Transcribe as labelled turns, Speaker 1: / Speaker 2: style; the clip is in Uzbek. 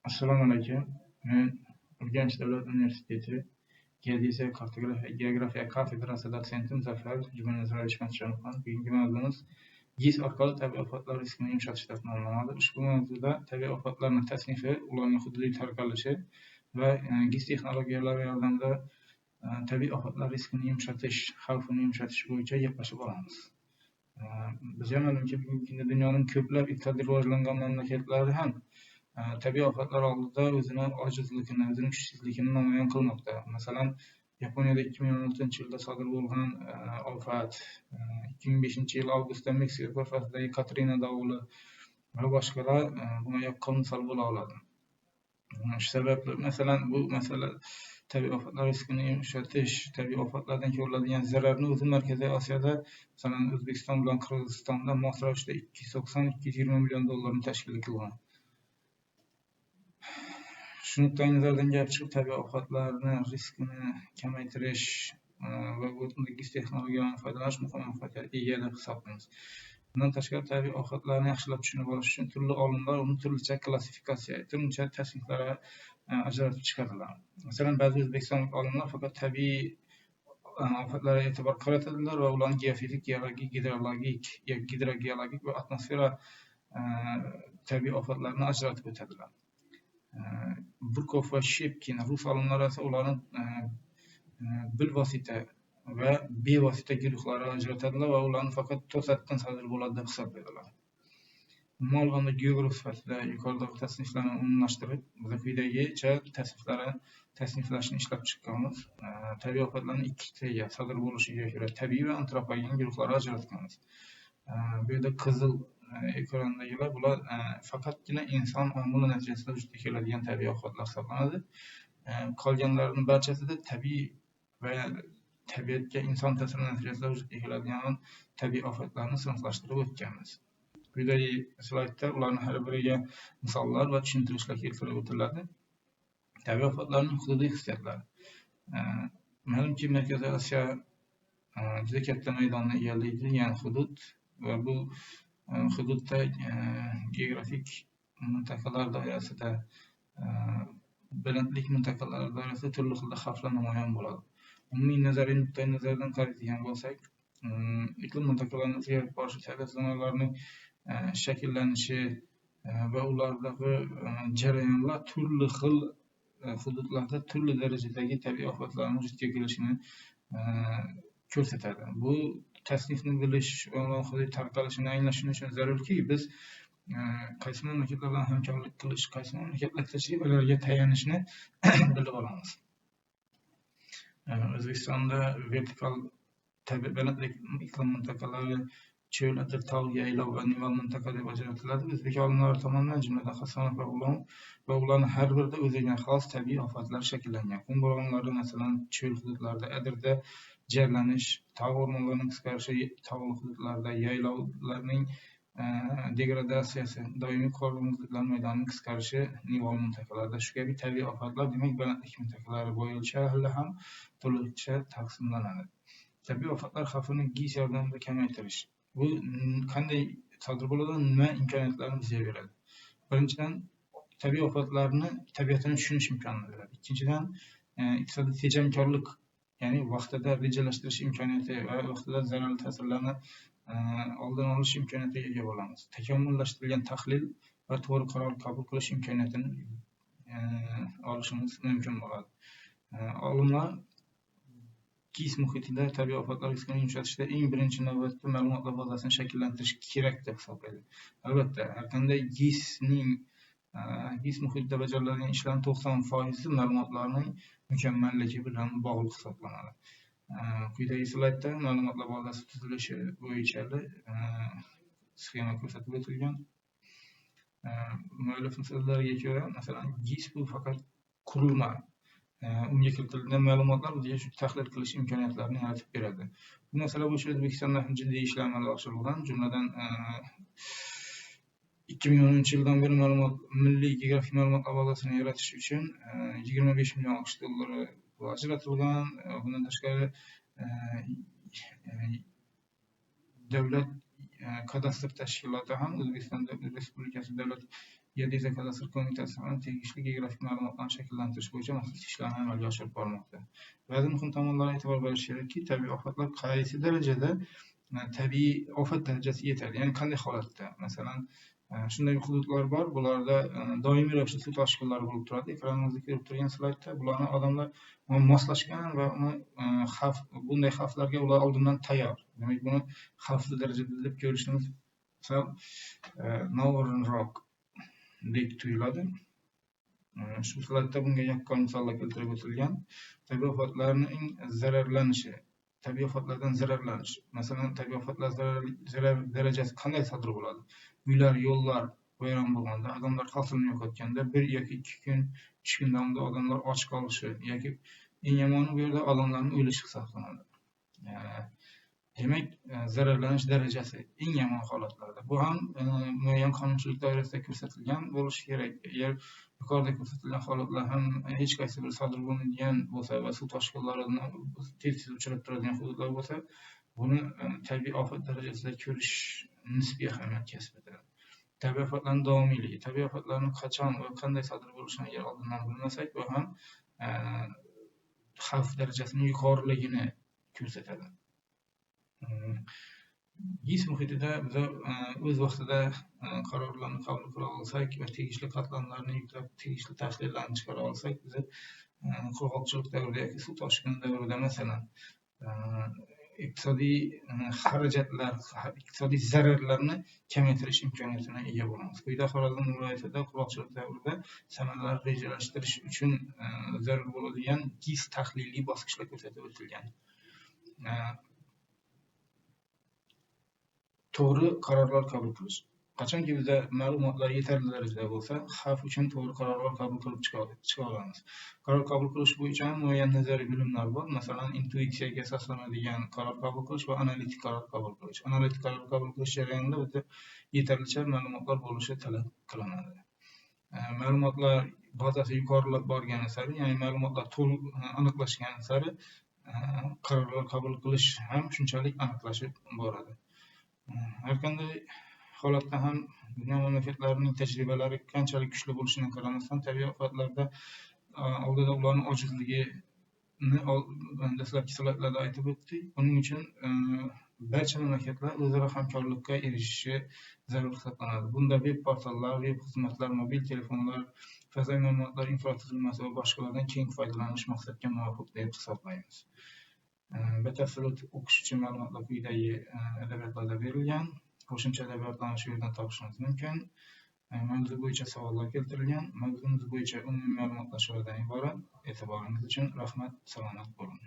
Speaker 1: Assalomu alaykum. Men Urganch davlat universiteti geografiya kafedrasi dotsentim Zafer Juman Nazarboyev Matchonxon. Bugungi mavzumiz GIS orqali tabiiy ofatlar riskini yumshatish deb nomlanadi. Ushbu mavzuda tabiiy ofatlarning tasnifi, ularning hududiy tarqalishi va GIS texnologiyalari yordamida tabiiy ofatlar riskini yumshatish, xavfini yumshatish bo'yicha gaplashib olamiz. Bizga ma'lumki, bugungi kunda dunyoning ko'plab iqtisodiy rivojlangan mamlakatlari ham tabiiy ofatlar oldida o'zini ojizligini, o'zining kuchsizligini namoyon qilmoqda. Masalan, Yaponiyada 2016-yilda sodir bo'lgan ofat, 2005-yil avgustda Meksika ko'rfazidagi Katrina dovuli va boshqalar bunga yaqqol misol bo'la oladi. Shu sababli, masalan, bu masala tabiiy ofatlar riskini yumshatish, tabiiy ofatlardan ko'riladigan zararni o'zi Markaziy Osiyoda, masalan, O'zbekiston bilan Qirg'izistonda mos ravishda 290-220 million dollarni tashkil qilgan. Shu nuqtai nazardan gap chiqib, tabiiy ofatlarni riskini kamaytirish va bu GIS texnologiyalardan foydalanish muhim ahamiyatga ega deb hisoblaymiz. Bundan tashqari, tabiiy ofatlarni yaxshilab tushunib olish uchun turli olimlar uni turlicha klassifikatsiya, turlicha tasniflarga ajratib chiqadilar. Masalan, ba'zi o'zbekistonlik olimlar faqat tabiiy ofatlarga e'tibor qaratadilar va ularni geofizik, geologik, gidrogeologik va atmosfera tabiiy ofatlarini ajratib o'tadilar. Burkov va Shepkin rus olimlari esa ularni bilvosita va bevosita guruhlarga ajratadilar va ularni faqat to'satdan sodir bo'ladi deb hisoblaydilar. Umuman olganda, geograf sifatida yuqoridagi tasniflarni umumlashtirib, biz quyidagicha tasniflashni ishlab chiqqanmiz. Tabiiy ofatlarning ikkitaga sodir bo'lishiga ko'ra tabiiy va antropogen guruhlarga ajratganmiz. Bu yerda qizil ekrandagilar bular faqatgina inson omili natijasida vujudga keladigan tabiiy ofatlar hisoblanadi. Qolganlarning barchasida tabiiy va tabiatga inson ta'siri natijasida vujudga keladigan tabiiy ofatlarni sinflashtirib o'tganmiz. Quyidagi slaydda ularning har biriga misollar va tushuntirishlar keltirib o'tiladi. Tabiiy ofatlarning hududiy xususiyatlari. Ma'lumki, Markaziy Osiyo juda katta maydonni egallaydi, ya'ni hudud, va bu hududda geografik mintaqalar doirasida, balandlik mintaqalari doirasida turli xilda xavflar namoyon bo'ladi. Umumiy nazariy nuqtai nazardan qaraydigan bo'lsak, iqlim mintaqalarini o'zgarib borishi, tabiat zonalarining shakllanishi va ulardagi jarayonlar turli xil hududlarda turli darajadagi tabiiy ofatlarning vujudga kelishini ko'rsatadi. Bu tasnifni bilish va hududiy tarqalishini anglashimiz uchun zarurki, biz qaysi mamlakatlar bilan hamkorlik qilish, qaysi mamlakatlar tajribalariga tayanishni bilib olamiz. O'zbekistonda vertikal balandlik iqlim mintaqalari cho'l, adir, tog', yaylov va nival mintaqa deb ajratiladi. O'zbek olimlari tomonidan, jumladan Hasanov va Ulomov va ularning har birida o'ziga xos tabiiy ofatlar shakllangan. Qum bo'ronlari, masalan, cho'l hududlarida, adirda jarlanish, tog' o'rmonlarining qisqarishi, tog'li hududlarda, yaylovlarning degradatsiyasi, doimiy qor va muzliklar maydonining qisqarishi, nival mintaqalarida shu kabi tabiiy ofatlar, demak, balandlik mintaqalari bo'yicha ham turlicha taqsimlanadi. Tabiiy ofatlar xavfini GIS yordamida kamaytirish. Bu qanday sodir bo'ladi, nima imkoniyatlarni bizga beradi? Birinchidan, tabiiy ofatlarni tabiatini tushunish imkonini beradi. Ikkinchidan, iqtisodiy tejamkorlik, ya'ni vaqtida rejalashtirish imkoniyati va vaqtida zararli ta'sirlarni oldini olish imkoniyatiga ega bo'lamiz. Takomillashtirilgan tahlil va to'g'ri qaror qabul qilish imkoniyatini olishimiz mumkin bo'ladi. Olimlar GIS muhitida tabiiy ofatlar riskini yumshatishda eng birinchi navbatda ma'lumotlar bazasini shakllantirish kerak deb hisoblaydi. Albatta, har qanday GIS muhitida bajariladigan ishlarning 90% ma'lumotlarning mukammalligi bilan bog'liq hisoblanadi. Quyidagi slaydda ma'lumotlar bazasi tuzilishi bo'yicha sxema ko'rsatib o'tilgan. Muallifning so'zlariga ko'ra, masalan, GIS bu faqat qurilma. Unga kiritilgan ma'lumotlar bizga shu tahlil qilish imkoniyatlarini yaratib beradi. Bu masala bo'yicha O'zbekistonda ham jiddiy ishlar amalga oshirilgan. Jumladan 2010-yildan beri milliy geografik ma'lumotlar bazasini yaratish uchun 25 million AQSh dollari ajratilgan. Bundan tashqari davlat kadastr tashkiloti ham O'zbekiston Respublikasi Davlat Yerli kadastr qo'mitasi ham tegishli geografik ma'lumotlarni shakllantirish bo'yicha maxsus ishlarni amalga oshirib bormoqda. Ba'zi muhim tomonlarga e'tibor berish kerakki, tabiiy ofatlar qaysi darajada tabiiy ofat darajasiga yetadi, ya'ni qanday holatda. Masalan, shunday hududlar bor, bularda doimiy ravishda suv toshqinlari bo'lib turadi. Ekraningizda ko'rib turgan slaydda bularni odamlar moslashgan va bunday xavflarga ular oldindan tayyor. Demak, buni xavfli darajada deb ko'rishimiz sal noo'rinroq deb tuyuladi. Shu slaydda bunga yaqqol misollar keltirib o'tilgan. Tabiiy ofatlarning zararlanishi, tabiiy ofatlardan zararlanish. Masalan, tabiiy ofatlar zarar darajasi qanday sodir bo'ladi? Uylar, yo'llar vayron bo'lganda, odamlar hosilni yo'qotganda, 1 yoki 2 kun, 3 kun davomida odamlar och qolishi yoki eng yomoni bu yerda odamlarning o'lishi hisoblanadi. Demak, zararlanish darajasi eng yomon holatlarda. Bu ham muayyan qonunchilik doirasida ko'rsatilgan bo'lishi kerak. Agar yuqorida ko'rsatilgan holatlar ham hech qaysi bir sodir bo'lmaydigan bo'lsa va suv toshqinlarini tez uchrab turadigan hududlar bo'lsa, buni tabiiy ofat darajasida ko'rish nisbiy ahamiyat kasb etadi. Tabiiy ofatlarning davomiyligi, tabiiy ofatlarning qachon va qanday sodir bo'lishini agar oldindan bilmasak, bu ham xavf darajasining yuqoriligini ko'rsatadi. GIS muhitida biz o'z vaqtida qarorlarni qabul qila olsak va tegishli qatlamlarni yuklab, tegishli tahlillarni chiqara olsak, biz qurg'oqchilik davrida yoki suv toshqini davrida masalan iqtisodiy xarajatlar, iqtisodiy zararlarni kamaytirish imkoniyatiga ega bo'lamiz. Quyida Xorazm viloyatida qurg'oqchilik davrida sanalar rejalashtirish uchun zarur bo'ladigan GIS tahliliy bosqichlar ko'rsatib o'tilgan. To'g'ri qarorlar qabul qilish. Qachonki bizda ma'lumotlar yetarli darajada bo'lsa, xavf uchun to'g'ri qarorlar qabul qilib chiqa olamiz. Qaror qabul qilish bo'yicha ham muayyan nazariy bilimlar bor. Masalan, intuitsiyaga asoslanadigan qaror qabul qilish va analitik qaror qabul qilish. Analitik qaror qabul qilish jarayonida bizda yetarlicha ma'lumotlar bo'lishi talab qilinadi. Ma'lumotlar bazasi yuqorilab borgani sari, ya'ni ma'lumotlar to'liq aniqlashgani sari qarorlar qabul qilish ham shunchalik aniqlashib boradi. Har qanday holatda ham dunyo mamlakatlarining tajribalari qanchalik kuchli bo'lishidan qaramasdan, tabiiy ofatlarda oldida ularning ojizligini dastlabki slaydlarda aytib o'tdik. Buning uchun barcha mamlakatlar o'zaro hamkorlikka erishishi zarur hisoblanadi. Bunda veb portallar, veb xizmatlar, mobil telefonlar, fazoviy ma'lumotlar infratuzilmasi va boshqalardan keng foydalanish maqsadga muvofiq deb hisoblaymiz. Batafsil o'qish uchun ma'lumotlar quyidagi adabiyotlarda berilgan. Qo'shimcha adabiyotlarni shu yerdan topishingiz mumkin. Mavzu bo'yicha savollar keltirilgan. Mavzumiz bo'yicha umumiy ma'lumotlar shu yerdan iborat. E'tiboringiz uchun rahmat, salomat bo'ling.